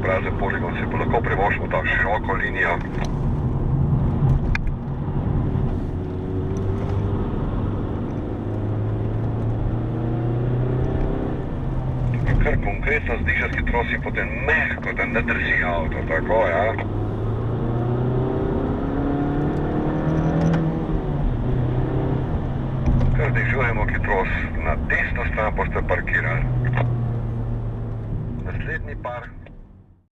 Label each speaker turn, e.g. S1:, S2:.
S1: prazen poligon, si pa lahko privoščimo ta široko linijo. Kar konkretno z dižarski trosi potem mehko, da ne drži avto, tako, ja. Kar znižujemo hitrost na desno stran, pa ste parkirali. Naslednji par